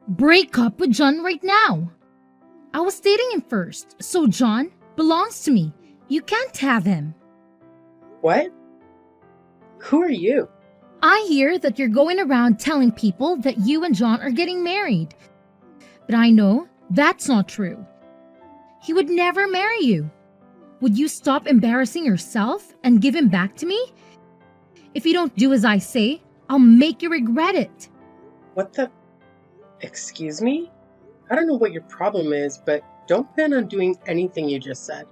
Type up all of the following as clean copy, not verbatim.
Break up with John right now. I was dating him first, so John belongs to me. You can't have him. What? Who are you? I hear that you're going around telling people that you and John are getting married. But I know that's not true. He would never marry you. Would you stop embarrassing yourself and give him back to me? If you don't do as I say, I'll make you regret it. What the? Excuse me? I don't know what your problem is, but don't plan on doing anything you just said.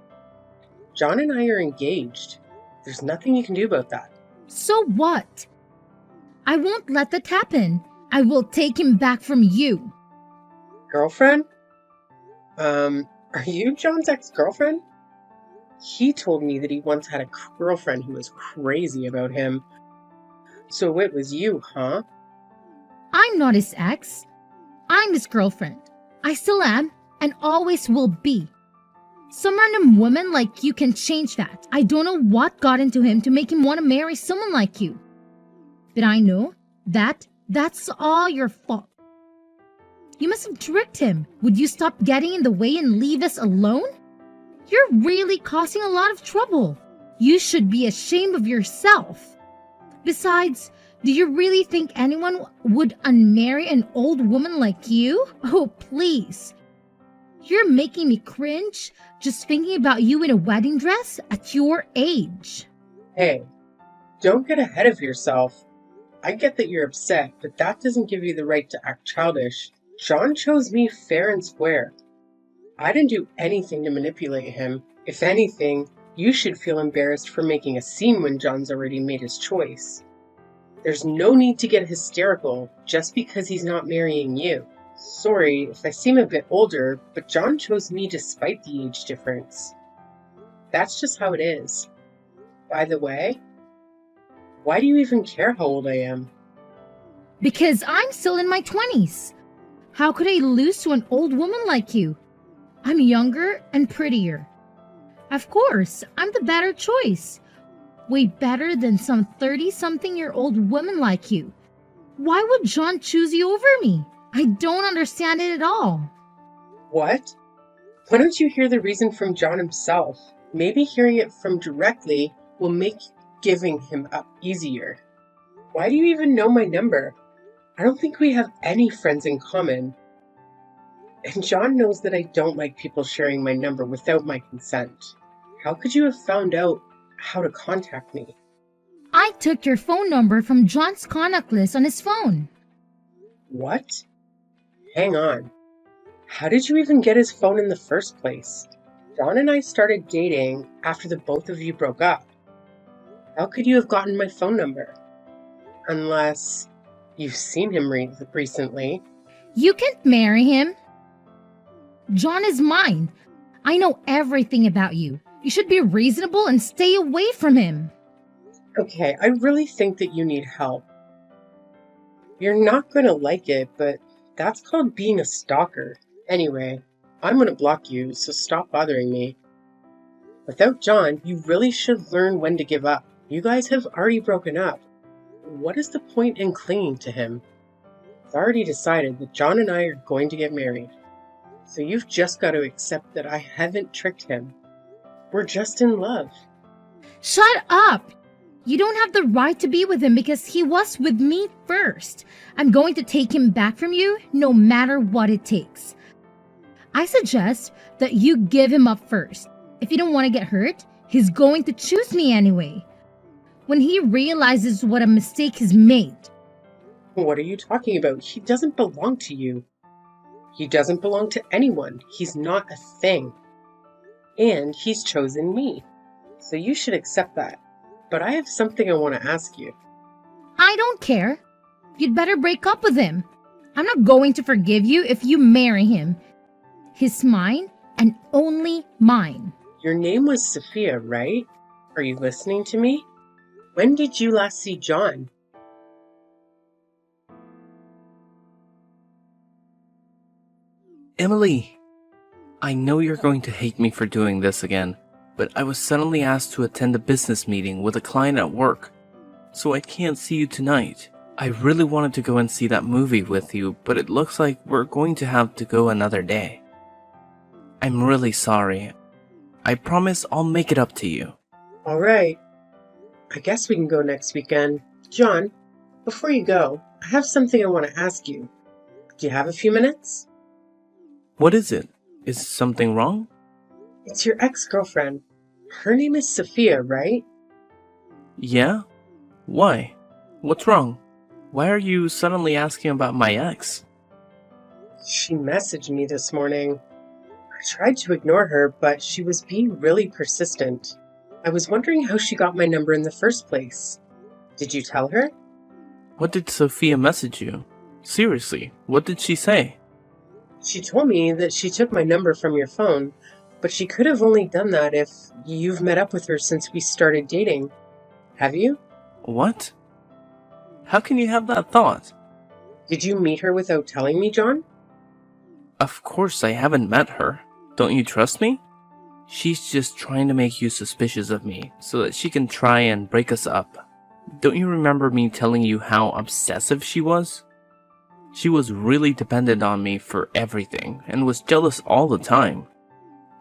John and I are engaged. There's nothing you can do about that. So what? I won't let that happen. I will take him back from you. Girlfriend? Are you John's ex-girlfriend? He told me that he once had a girlfriend who was crazy about him. So it was you, huh? I'm not his ex. I'm his girlfriend. I still am and always will be. Some random woman like you can change that. I don't know what got into him to make him want to marry someone like you. But I know that's all your fault. You must have tricked him. Would you stop getting in the way and leave us alone? You're really causing a lot of trouble. You should be ashamed of yourself. Besides, do you really think anyone would unmarry an old woman like you? Oh, please. You're making me cringe just thinking about you in a wedding dress at your age. Hey, don't get ahead of yourself. I get that you're upset, but that doesn't give you the right to act childish. John chose me fair and square. I didn't do anything to manipulate him. If anything, you should feel embarrassed for making a scene when John's already made his choice. There's no need to get hysterical just because he's not marrying you. Sorry if I seem a bit older, but John chose me despite the age difference. That's just how it is. By the way, why do you even care how old I am? Because I'm still in my 20s. How could I lose to an old woman like you? I'm younger and prettier. Of course, I'm the better choice. Way better than some 30-something-year-old woman like you. Why would John choose you over me? I don't understand it at all. What? Why don't you hear the reason from John himself? Maybe hearing it from directly will make giving him up easier. Why do you even know my number? I don't think we have any friends in common. And John knows that I don't like people sharing my number without my consent. How could you have found out how to contact me? I took your phone number from John's contact list on his phone. What? Hang on. How did you even get his phone in the first place? John and I started dating after the both of you broke up. How could you have gotten my phone number? Unless you've seen him recently. You can't marry him. John is mine. I know everything about you. You should be reasonable and stay away from him. Okay, I really think that you need help. You're not going to like it, but that's called being a stalker. Anyway, I'm going to block you, so stop bothering me. Without John, you really should learn when to give up. You guys have already broken up. What is the point in clinging to him? It's already decided that John and I are going to get married. So you've just got to accept that I haven't tricked him. We're just in love. Shut up! You don't have the right to be with him because he was with me first. I'm going to take him back from you no matter what it takes. I suggest that you give him up first. If you don't want to get hurt, he's going to choose me anyway. When he realizes what a mistake he's made. What are you talking about? He doesn't belong to you. He doesn't belong to anyone. He's not a thing. And he's chosen me. So you should accept that. But I have something I want to ask you. I don't care. You'd better break up with him. I'm not going to forgive you if you marry him. He's mine and only mine. Your name was Sophia, right? Are you listening to me? When did you last see John? Emily, I know you're going to hate me for doing this again, but I was suddenly asked to attend a business meeting with a client at work, so I can't see you tonight. I really wanted to go and see that movie with you, but it looks like we're going to have to go another day. I'm really sorry. I promise I'll make it up to you. All right. I guess we can go next weekend. John, before you go, I have something I want to ask you. Do you have a few minutes? What is it? Is something wrong? It's your ex-girlfriend. Her name is Sophia, right? Yeah? Why? What's wrong? Why are you suddenly asking about my ex? She messaged me this morning. I tried to ignore her, but she was being really persistent. I was wondering how she got my number in the first place. Did you tell her? What did Sophia message you? Seriously, what did she say? She told me that she took my number from your phone, but she could have only done that if you've met up with her since we started dating. Have you? What? How can you have that thought? Did you meet her without telling me, John? Of course I haven't met her. Don't you trust me? She's just trying to make you suspicious of me so that she can try and break us up. Don't you remember me telling you how obsessive she was? She was really dependent on me for everything and was jealous all the time.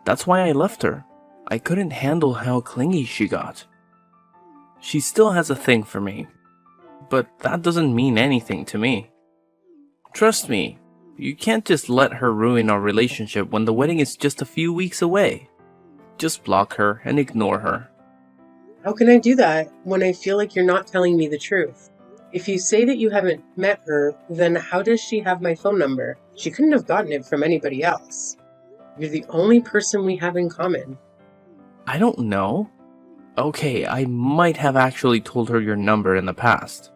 That's why I left her. I couldn't handle how clingy she got. She still has a thing for me, but that doesn't mean anything to me. Trust me, you can't just let her ruin our relationship when the wedding is just a few weeks away. Just block her and ignore her. How can I do that when I feel like you're not telling me the truth? If you say that you haven't met her, then how does she have my phone number? She couldn't have gotten it from anybody else. You're the only person we have in common. I don't know. Okay, I might have actually told her your number in the past.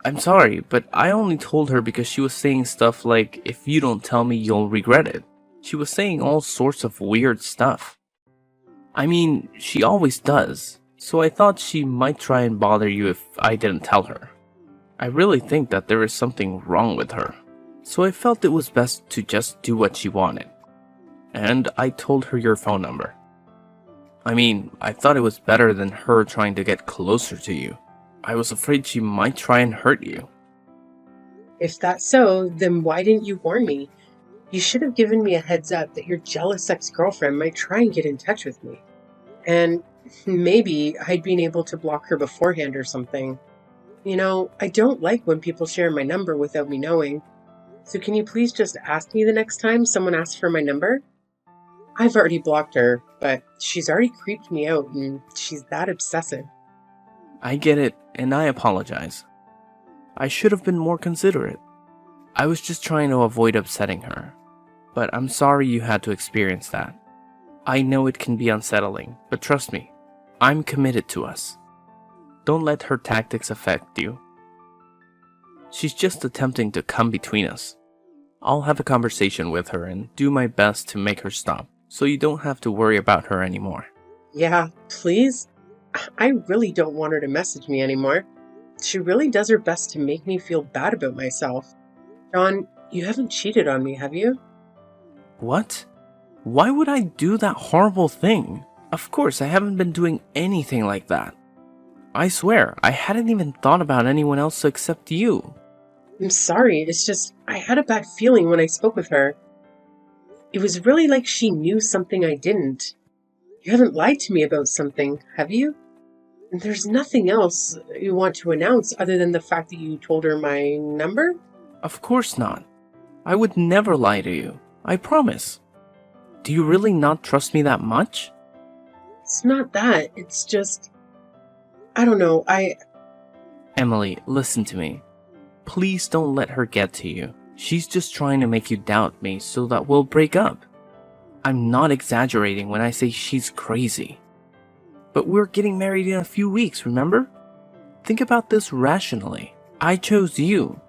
I'm sorry, but I only told her because she was saying stuff like, if you don't tell me, you'll regret it. She was saying all sorts of weird stuff. I mean, she always does, so I thought she might try and bother you if I didn't tell her. I really think that there is something wrong with her, so I felt it was best to just do what she wanted. And I told her your phone number. I mean, I thought it was better than her trying to get closer to you. I was afraid she might try and hurt you. If that's so, then why didn't you warn me? You should have given me a heads up that your jealous ex-girlfriend might try and get in touch with me. And maybe I'd been able to block her beforehand or something. You know, I don't like when people share my number without me knowing. So can you please just ask me the next time someone asks for my number? I've already blocked her, but she's already creeped me out and she's that obsessive. I get it, and I apologize. I should have been more considerate. I was just trying to avoid upsetting her. But I'm sorry you had to experience that. I know it can be unsettling, but trust me, I'm committed to us. Don't let her tactics affect you. She's just attempting to come between us. I'll have a conversation with her and do my best to make her stop, so you don't have to worry about her anymore. Yeah, please? I really don't want her to message me anymore. She really does her best to make me feel bad about myself. John, you haven't cheated on me, have you? What? Why would I do that horrible thing? Of course, I haven't been doing anything like that. I swear, I hadn't even thought about anyone else except you. I'm sorry, it's just I had a bad feeling when I spoke with her. It was really like she knew something I didn't. You haven't lied to me about something, have you? And there's nothing else you want to announce other than the fact that you told her my number? Of course not. I would never lie to you. I promise. Do you really not trust me that much? It's not that. It's just... I don't know, Emily, listen to me. Please don't let her get to you. She's just trying to make you doubt me so that we'll break up. I'm not exaggerating when I say she's crazy. But we're getting married in a few weeks, remember? Think about this rationally. I chose you.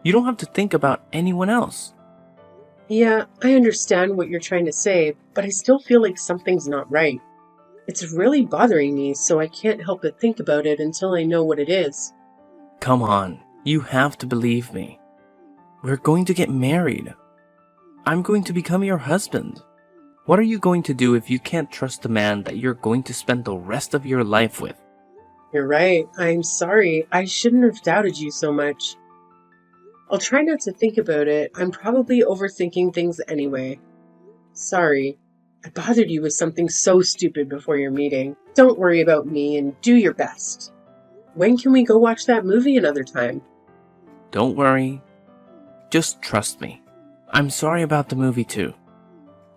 You don't have to think about anyone else. Yeah, I understand what you're trying to say, but I still feel like something's not right. It's really bothering me, so I can't help but think about it until I know what it is. Come on, you have to believe me. We're going to get married. I'm going to become your husband. What are you going to do if you can't trust the man that you're going to spend the rest of your life with? You're right. I'm sorry. I shouldn't have doubted you so much. I'll try not to think about it. I'm probably overthinking things anyway. Sorry. I bothered you with something so stupid before your meeting. Don't worry about me and do your best. When can we go watch that movie another time? Don't worry. Just trust me. I'm sorry about the movie too.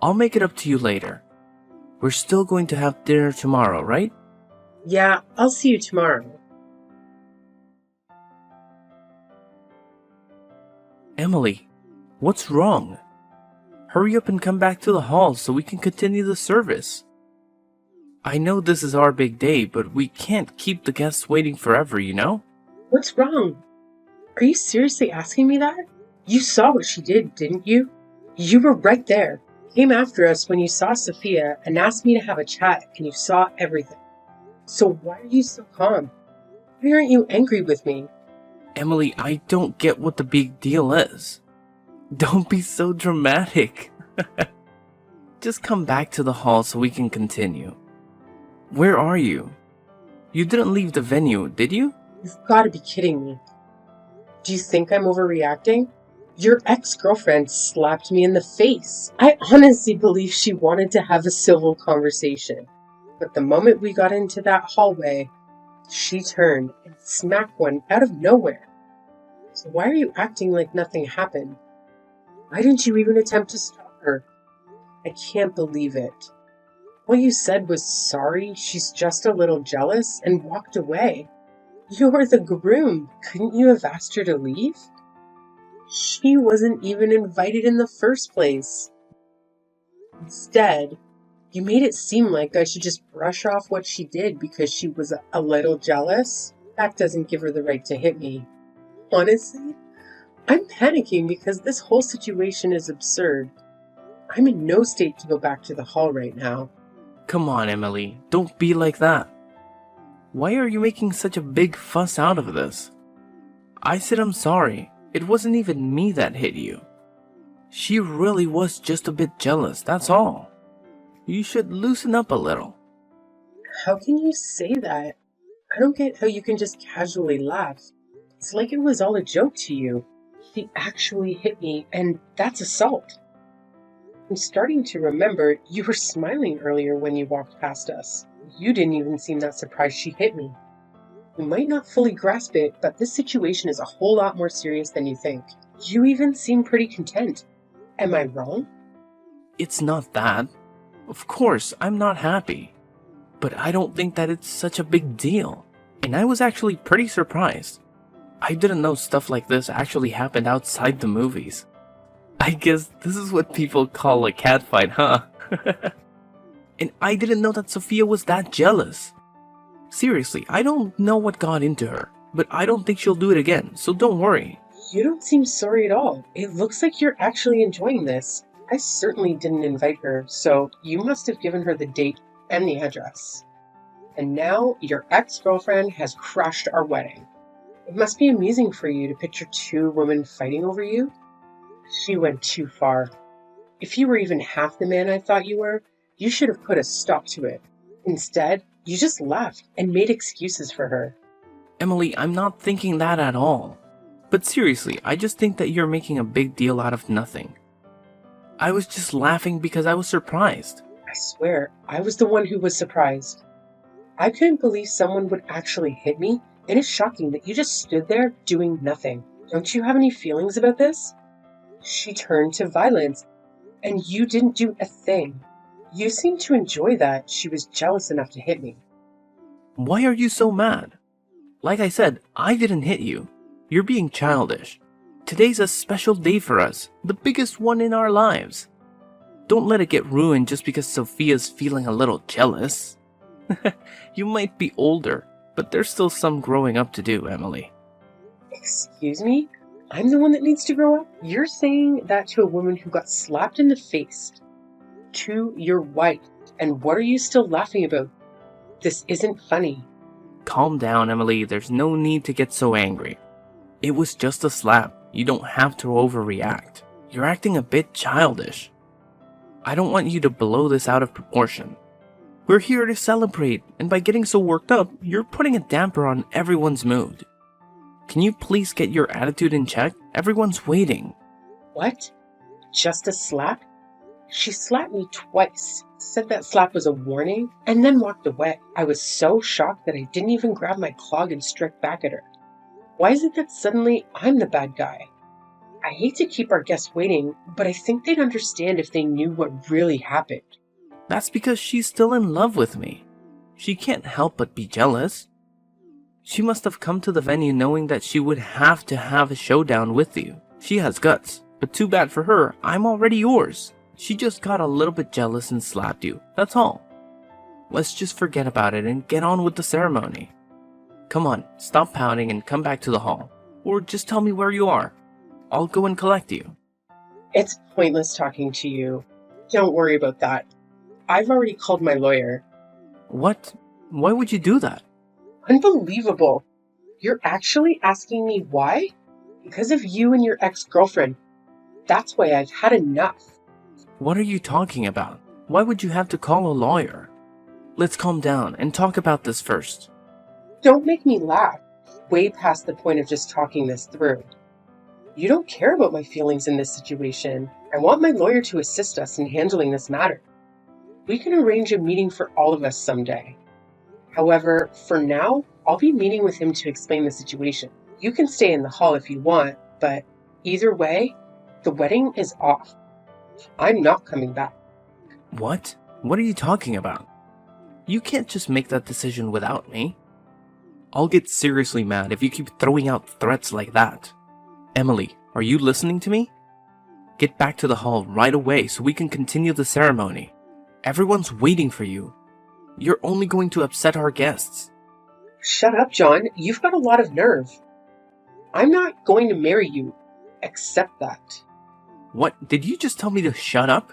I'll make it up to you later. We're still going to have dinner tomorrow, right? Yeah, I'll see you tomorrow. Emily, what's wrong? Hurry up and come back to the hall so we can continue the service. I know this is our big day, but we can't keep the guests waiting forever, you know? What's wrong? Are you seriously asking me that? You saw what she did, didn't you? You were right there. Came after us when you saw Sophia and asked me to have a chat, and you saw everything. So why are you so calm? Why aren't you angry with me? Emily, I don't get what the big deal is. Don't be so dramatic. Just come back to the hall so we can continue. Where are you? You didn't leave the venue, did you? You've got to be kidding me. Do you think I'm overreacting? Your ex-girlfriend slapped me in the face. I honestly believe she wanted to have a civil conversation. But the moment we got into that hallway, she turned and smacked one out of nowhere. So why are you acting like nothing happened? Why didn't you even attempt to stop her? I can't believe it. All you said was sorry, she's just a little jealous, and walked away. You're the groom. Couldn't you have asked her to leave? She wasn't even invited in the first place. Instead, you made it seem like I should just brush off what she did because she was a little jealous. That doesn't give her the right to hit me. Honestly, I'm panicking because this whole situation is absurd. I'm in no state to go back to the hall right now. Come on, Emily. Don't be like that. Why are you making such a big fuss out of this? I said I'm sorry. It wasn't even me that hit you. She really was just a bit jealous, that's all. You should loosen up a little. How can you say that? I don't get how you can just casually laugh. It's like it was all a joke to you. She actually hit me, and that's assault. I'm starting to remember you were smiling earlier when you walked past us. You didn't even seem that surprised she hit me. You might not fully grasp it, but this situation is a whole lot more serious than you think. You even seem pretty content. Am I wrong? It's not that. Of course, I'm not happy. But I don't think that it's such a big deal. And I was actually pretty surprised. I didn't know stuff like this actually happened outside the movies. I guess this is what people call a catfight, huh? And I didn't know that Sophia was that jealous. Seriously, I don't know what got into her, but I don't think she'll do it again, so don't worry. You don't seem sorry at all. It looks like you're actually enjoying this. I certainly didn't invite her, so you must have given her the date and the address. And now your ex-girlfriend has crashed our wedding. It must be amusing for you to picture two women fighting over you. She went too far. If you were even half the man I thought you were, you should have put a stop to it. Instead, you just laughed and made excuses for her. Emily, I'm not thinking that at all. But seriously, I just think that you're making a big deal out of nothing. I was just laughing because I was surprised. I swear, I was the one who was surprised. I couldn't believe someone would actually hit me, and it's shocking that you just stood there doing nothing. Don't you have any feelings about this? She turned to violence, and you didn't do a thing. You seemed to enjoy that she was jealous enough to hit me. Why are you so mad? Like I said, I didn't hit you. You're being childish. Today's a special day for us, the biggest one in our lives. Don't let it get ruined just because Sophia's feeling a little jealous. You might be older, but there's still some growing up to do, Emily. Excuse me? I'm the one that needs to grow up? You're saying that to a woman who got slapped in the face. To your wife. And what are you still laughing about? This isn't funny. Calm down, Emily. There's no need to get so angry. It was just a slap. You don't have to overreact. You're acting a bit childish. I don't want you to blow this out of proportion. We're here to celebrate, and by getting so worked up, you're putting a damper on everyone's mood. Can you please get your attitude in check? Everyone's waiting. What? Just a slap? She slapped me twice, said that slap was a warning, and then walked away. I was so shocked that I didn't even grab my clog and strike back at her. Why is it that suddenly I'm the bad guy? I hate to keep our guests waiting, but I think they'd understand if they knew what really happened. That's because she's still in love with me. She can't help but be jealous. She must have come to the venue knowing that she would have to have a showdown with you. She has guts, but too bad for her, I'm already yours. She just got a little bit jealous and slapped you, that's all. Let's just forget about it and get on with the ceremony. Come on, stop pouting and come back to the hall. Or just tell me where you are. I'll go and collect you. It's pointless talking to you. Don't worry about that. I've already called my lawyer. What? Why would you do that? Unbelievable. You're actually asking me why? Because of you and your ex-girlfriend. That's why I've had enough. What are you talking about? Why would you have to call a lawyer? Let's calm down and talk about this first. Don't make me laugh. Way past the point of just talking this through. You don't care about my feelings in this situation. I want my lawyer to assist us in handling this matter. We can arrange a meeting for all of us someday. However, for now, I'll be meeting with him to explain the situation. You can stay in the hall if you want, but either way, the wedding is off. I'm not coming back. What? What are you talking about? You can't just make that decision without me. I'll get seriously mad if you keep throwing out threats like that. Emily, are you listening to me? Get back to the hall right away so we can continue the ceremony. Everyone's waiting for you. You're only going to upset our guests. Shut up, John. You've got a lot of nerve. I'm not going to marry you. Accept that. What? Did you just tell me to shut up?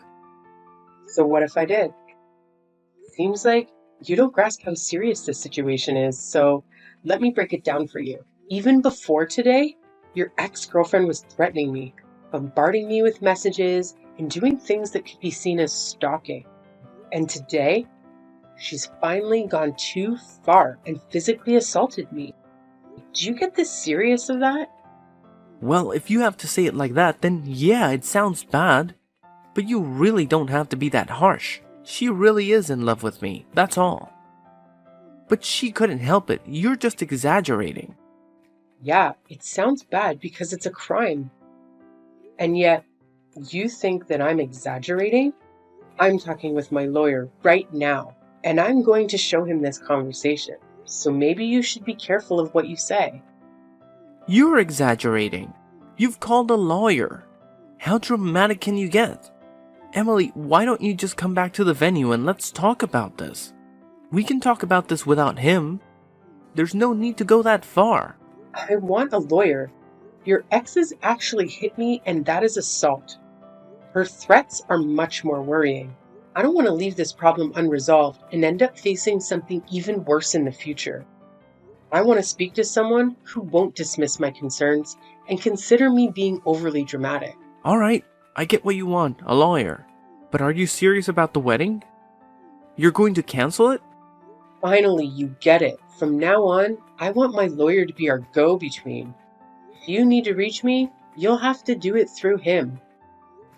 So what if I did? Seems like you don't grasp how serious this situation is, so let me break it down for you. Even before today, your ex-girlfriend was threatening me, bombarding me with messages, and doing things that could be seen as stalking. And today, she's finally gone too far and physically assaulted me. Do you get the serious of that? Well, if you have to say it like that, then yeah, it sounds bad. But you really don't have to be that harsh. She really is in love with me, that's all. But she couldn't help it, you're just exaggerating. Yeah, it sounds bad because it's a crime. And yet, you think that I'm exaggerating? I'm talking with my lawyer right now, and I'm going to show him this conversation. So maybe you should be careful of what you say. You're exaggerating. You've called a lawyer. How dramatic can you get? Emily, why don't you just come back to the venue and let's talk about this? We can talk about this without him. There's no need to go that far. I want a lawyer. Your exes actually hit me, and that is assault. Her threats are much more worrying. I don't want to leave this problem unresolved and end up facing something even worse in the future. I want to speak to someone who won't dismiss my concerns and consider me being overly dramatic. Alright, I get what you want, a lawyer. But are you serious about the wedding? You're going to cancel it? Finally, you get it. From now on, I want my lawyer to be our go-between. If you need to reach me, you'll have to do it through him.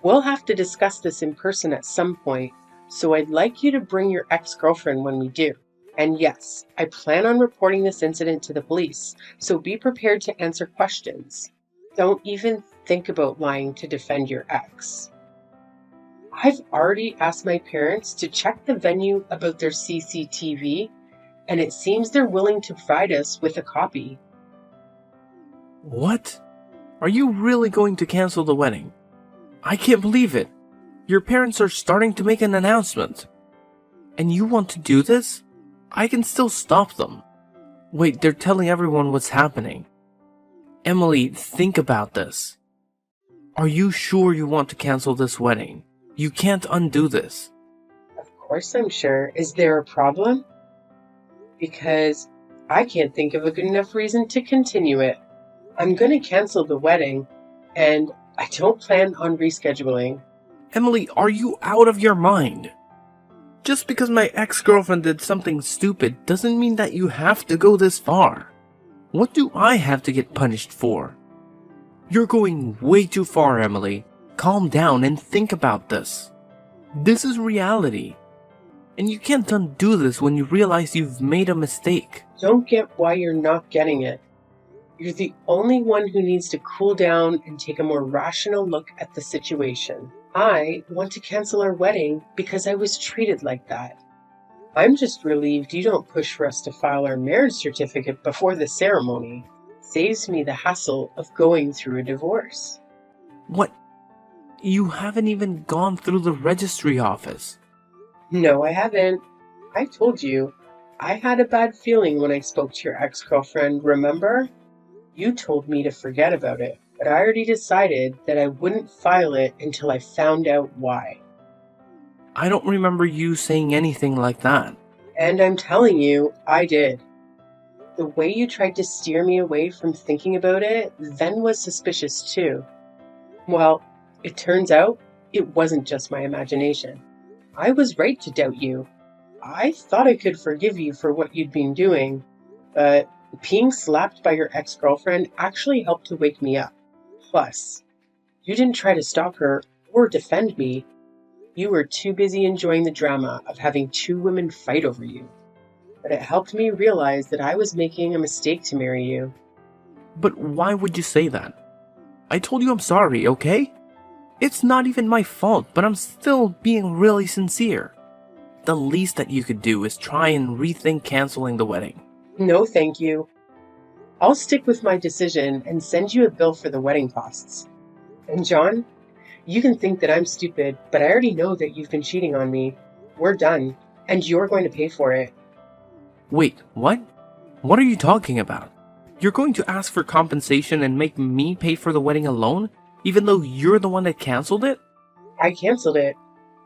We'll have to discuss this in person at some point, so I'd like you to bring your ex-girlfriend when we do. And yes, I plan on reporting this incident to the police, so be prepared to answer questions. Don't even think about lying to defend your ex. I've already asked my parents to check the venue about their CCTV, and it seems they're willing to provide us with a copy. What? Are you really going to cancel the wedding? I can't believe it. Your parents are starting to make an announcement. And you want to do this? I can still stop them. Wait, they're telling everyone what's happening. Emily, think about this. Are you sure you want to cancel this wedding? You can't undo this. Of course I'm sure. Is there a problem? Because I can't think of a good enough reason to continue it. I'm going to cancel the wedding, and I don't plan on rescheduling. Emily, are you out of your mind? Just because my ex-girlfriend did something stupid doesn't mean that you have to go this far. What do I have to get punished for? You're going way too far, Emily. Calm down and think about this. This is reality. And you can't undo this when you realize you've made a mistake. Don't get why you're not getting it. You're the only one who needs to cool down and take a more rational look at the situation. I want to cancel our wedding because I was treated like that. I'm just relieved you don't push for us to file our marriage certificate before the ceremony. Saves me the hassle of going through a divorce. What? You haven't even gone through the registry office. No, I haven't. I told you. I had a bad feeling when I spoke to your ex-girlfriend, remember? You told me to forget about it, but I already decided that I wouldn't file it until I found out why. I don't remember you saying anything like that. And I'm telling you, I did. The way you tried to steer me away from thinking about it then was suspicious too. Well, it turns out it wasn't just my imagination. I was right to doubt you. I thought I could forgive you for what you'd been doing, but being slapped by your ex-girlfriend actually helped to wake me up. Plus, you didn't try to stop her or defend me. You were too busy enjoying the drama of having two women fight over you. But it helped me realize that I was making a mistake to marry you. But why would you say that? I told you I'm sorry, okay? It's not even my fault, but I'm still being really sincere. The least that you could do is try and rethink canceling the wedding. No, thank you. I'll stick with my decision and send you a bill for the wedding costs. And John, you can think that I'm stupid, but I already know that you've been cheating on me. We're done, and you're going to pay for it. Wait, what? What are you talking about? You're going to ask for compensation and make me pay for the wedding alone, even though you're the one that canceled it? I canceled it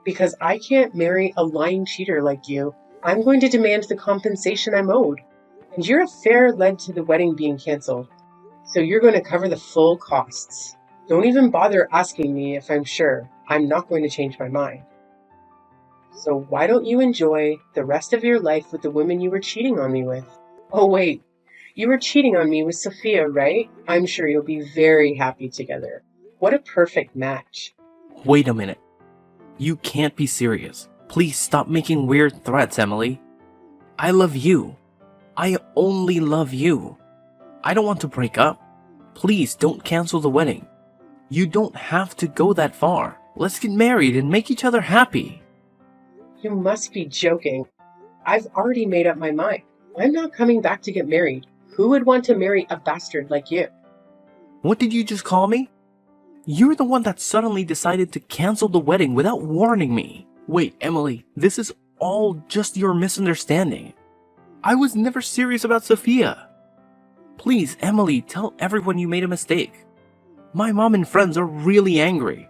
because I can't marry a lying cheater like you. I'm going to demand the compensation I'm owed. And your affair led to the wedding being canceled. So you're going to cover the full costs. Don't even bother asking me if I'm sure. I'm not going to change my mind. So why don't you enjoy the rest of your life with the women you were cheating on me with? Oh wait, you were cheating on me with Sophia, right? I'm sure you'll be very happy together. What a perfect match. Wait a minute. You can't be serious. Please stop making weird threats, Emily. I love you. I only love you. I don't want to break up. Please don't cancel the wedding. You don't have to go that far. Let's get married and make each other happy. You must be joking. I've already made up my mind. I'm not coming back to get married. Who would want to marry a bastard like you? What did you just call me? You're the one that suddenly decided to cancel the wedding without warning me. Wait, Emily, this is all just your misunderstanding. I was never serious about Sophia. Please, Emily, tell everyone you made a mistake. My mom and friends are really angry.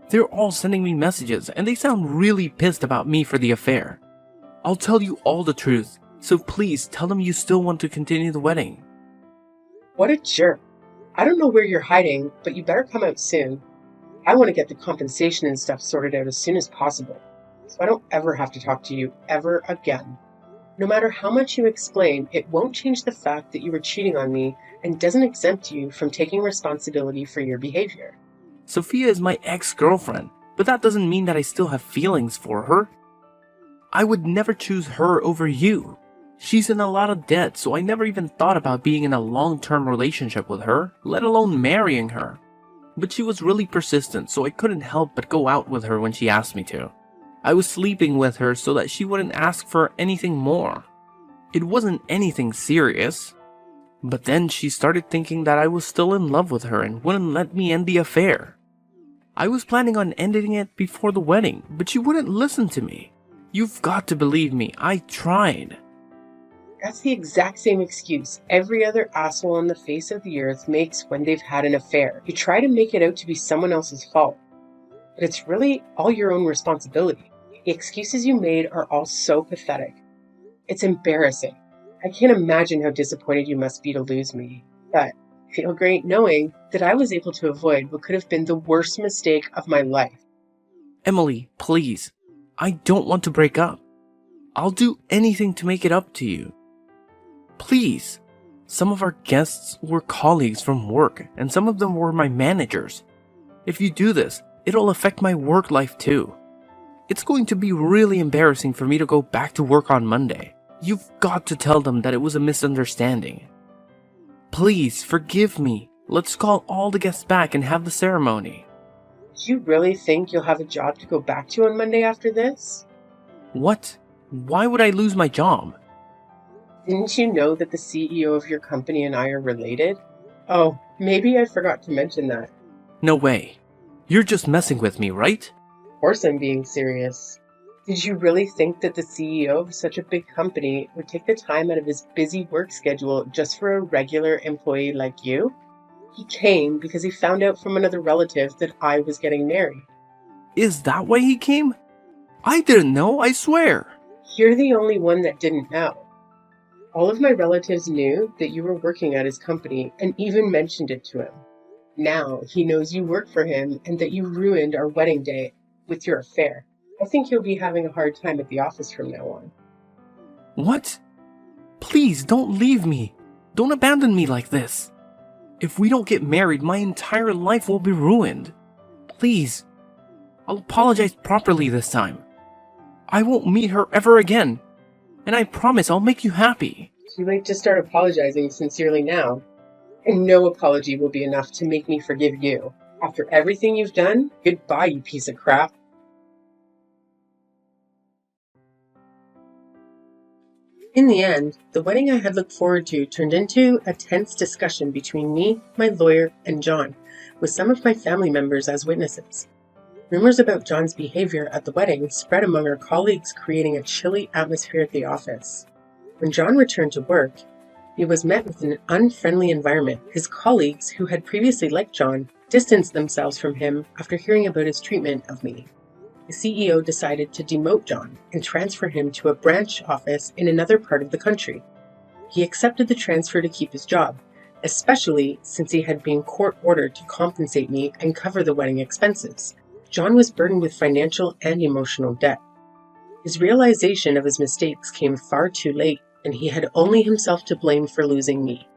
They're all sending me messages and they sound really pissed about me for the affair. I'll tell you all the truth, so please tell them you still want to continue the wedding. What a jerk. I don't know where you're hiding, but you better come out soon. I want to get the compensation and stuff sorted out as soon as possible, so I don't ever have to talk to you ever again. No matter how much you explain, it won't change the fact that you were cheating on me and doesn't exempt you from taking responsibility for your behavior. Sophia is my ex-girlfriend, but that doesn't mean that I still have feelings for her. I would never choose her over you. She's in a lot of debt, so I never even thought about being in a long-term relationship with her, let alone marrying her. But she was really persistent, so I couldn't help but go out with her when she asked me to. I was sleeping with her so that she wouldn't ask for anything more. It wasn't anything serious. But then she started thinking that I was still in love with her and wouldn't let me end the affair. I was planning on ending it before the wedding, but she wouldn't listen to me. You've got to believe me, I tried. That's the exact same excuse every other asshole on the face of the earth makes when they've had an affair. You try to make it out to be someone else's fault, but it's really all your own responsibility. The excuses you made are all so pathetic. It's embarrassing. I can't imagine how disappointed you must be to lose me, but I feel great knowing that I was able to avoid what could have been the worst mistake of my life. Emily, please. I don't want to break up. I'll do anything to make it up to you. Please. Some of our guests were colleagues from work, and some of them were my managers. If you do this, it'll affect my work life too. It's going to be really embarrassing for me to go back to work on Monday. You've got to tell them that it was a misunderstanding. Please, forgive me. Let's call all the guests back and have the ceremony. Do you really think you'll have a job to go back to on Monday after this? What? Why would I lose my job? Didn't you know that the CEO of your company and I are related? Oh, maybe I forgot to mention that. No way. You're just messing with me, right? Of course I'm being serious. Did you really think that the CEO of such a big company would take the time out of his busy work schedule just for a regular employee like you? He came because he found out from another relative that I was getting married. Is that why he came? I didn't know, I swear. You're the only one that didn't know. All of my relatives knew that you were working at his company and even mentioned it to him. Now he knows you work for him and that you ruined our wedding day with your affair. I think he'll be having a hard time at the office from now on. What? Please don't leave me. Don't abandon me like this. If we don't get married, my entire life will be ruined. Please. I'll apologize properly this time. I won't meet her ever again. And I promise I'll make you happy. Too late to start apologizing sincerely now. And no apology will be enough to make me forgive you. After everything you've done, goodbye, you piece of crap. In the end, the wedding I had looked forward to turned into a tense discussion between me, my lawyer, and John, with some of my family members as witnesses. Rumors about John's behavior at the wedding spread among our colleagues, creating a chilly atmosphere at the office. When John returned to work, he was met with an unfriendly environment. His colleagues, who had previously liked John, distanced themselves from him after hearing about his treatment of me. The CEO decided to demote John and transfer him to a branch office in another part of the country. He accepted the transfer to keep his job, especially since he had been court-ordered to compensate me and cover the wedding expenses. John was burdened with financial and emotional debt. His realization of his mistakes came far too late, and he had only himself to blame for losing me.